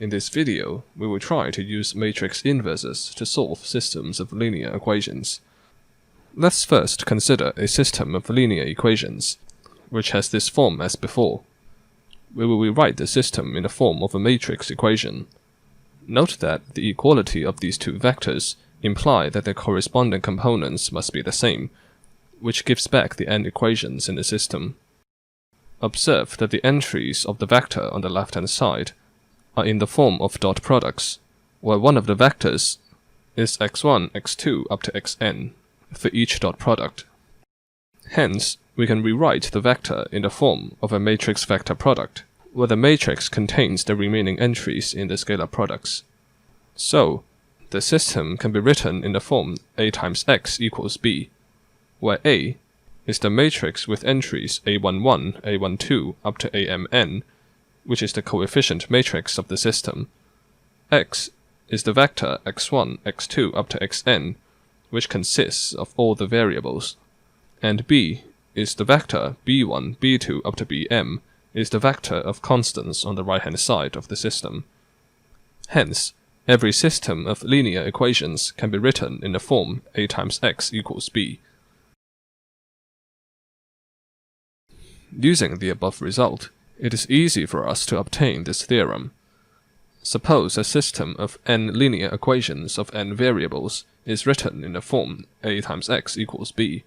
In this video, we will try to use matrix inverses to solve systems of linear equations. Let's first consider a system of linear equations, which has this form as before. We will rewrite the system in the form of a matrix equation. Note that the equality of these two vectors imply that their corresponding components must be the same, which gives back the n equations in the system. Observe that the entries of the vector on the left-hand side are in the form of dot products, where one of the vectors is x1, x2 up to xn for each dot product. Hence, we can rewrite the vector in the form of a matrix vector product, where the matrix contains the remaining entries in the scalar products. So, the system can be written in the form A times x equals b, where A is the matrix with entries a11, a12 up to amn, which is the coefficient matrix of the system. X is the vector x1, x2 up to xn, which consists of all the variables. And B is the vector b1, b2 up to bm, is the vector of constants on the right-hand side of the system. Hence, every system of linear equations can be written in the form A times x equals b. Using the above result, it is easy for us to obtain this theorem. Suppose a system of n linear equations of n variables is written in the form A times x equals b.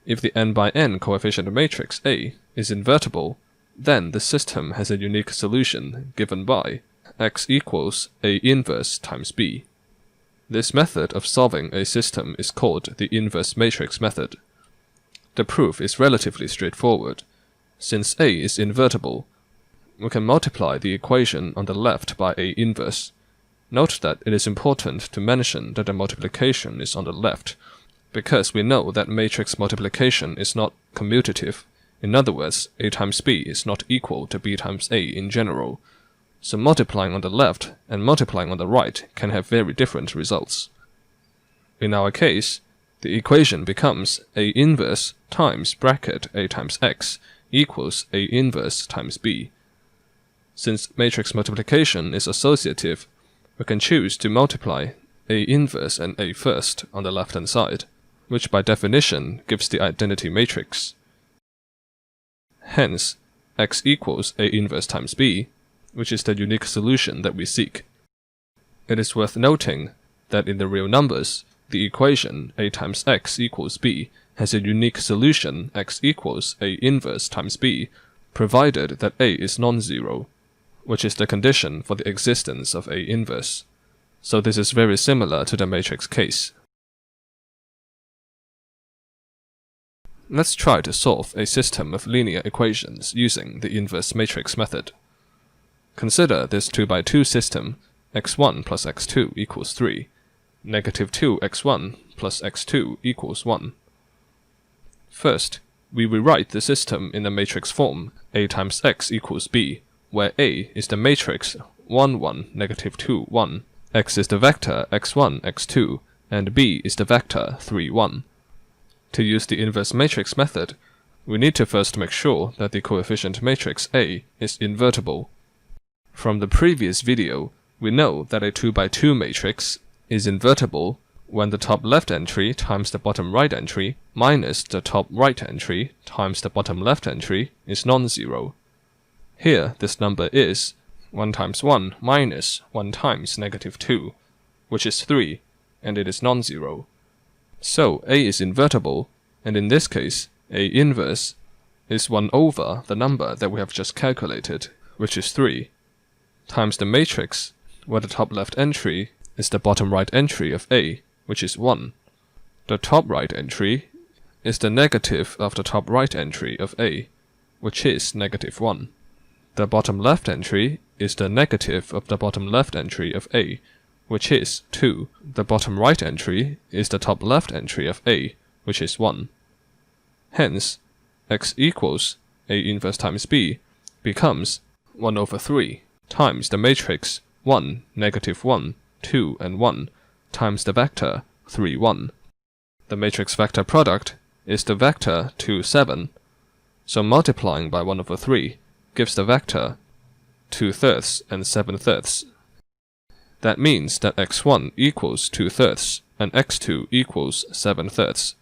If the n by n coefficient matrix A is invertible, then the system has a unique solution given by x equals A inverse times b. This method of solving a system is called the inverse matrix method. The proof is relatively straightforward. Since A is invertible, we can multiply the equation on the left by A inverse. Note that it is important to mention that the multiplication is on the left, because we know that matrix multiplication is not commutative. In other words, A times B is not equal to B times A in general. So multiplying on the left and multiplying on the right can have very different results. In our case, the equation becomes A inverse times bracket A times x equals A inverse times b. Since matrix multiplication is associative, we can choose to multiply A inverse and A first on the left-hand side, which by definition gives the identity matrix. Hence, x equals A inverse times b, which is the unique solution that we seek. It is worth noting that in the real numbers, the equation A times x equals b has a unique solution x equals A inverse times b, provided that A is non-zero, which is the condition for the existence of A inverse. So this is very similar to the matrix case. Let's try to solve a system of linear equations using the inverse matrix method. Consider this 2x2 system, x1 plus x2 equals 3, negative 2x1 plus x2 equals 1. First, we rewrite the system in the matrix form A times x equals b, where A is the matrix 1, 1, negative 2, 1, x is the vector x1, x2, and b is the vector 3, 1. To use the inverse matrix method, we need to first make sure that the coefficient matrix A is invertible. From the previous video, we know that a 2x2 matrix is invertible when the top left entry times the bottom right entry minus the top right entry times the bottom left entry is non-zero. Here, this number is 1 times 1 minus 1 times negative 2, which is 3, and it is non-zero. So A is invertible, and in this case, A inverse is 1 over the number that we have just calculated, which is 3, times the matrix, where the top left entry is the bottom right entry of A, which is 1. The top right entry is the negative of the top right entry of A, which is negative 1. The bottom left entry is the negative of the bottom left entry of A, which is 2. The bottom right entry is the top left entry of A, which is 1. Hence, x equals A inverse times b becomes 1 over 3 times the matrix 1, negative 1, 2, and 1 times the vector 3, 1. The matrix vector product is the vector 2, 7, so multiplying by 1 over 3 gives the vector 2/3 and 7/3. That means that x1 equals 2/3 and x2 equals 7/3.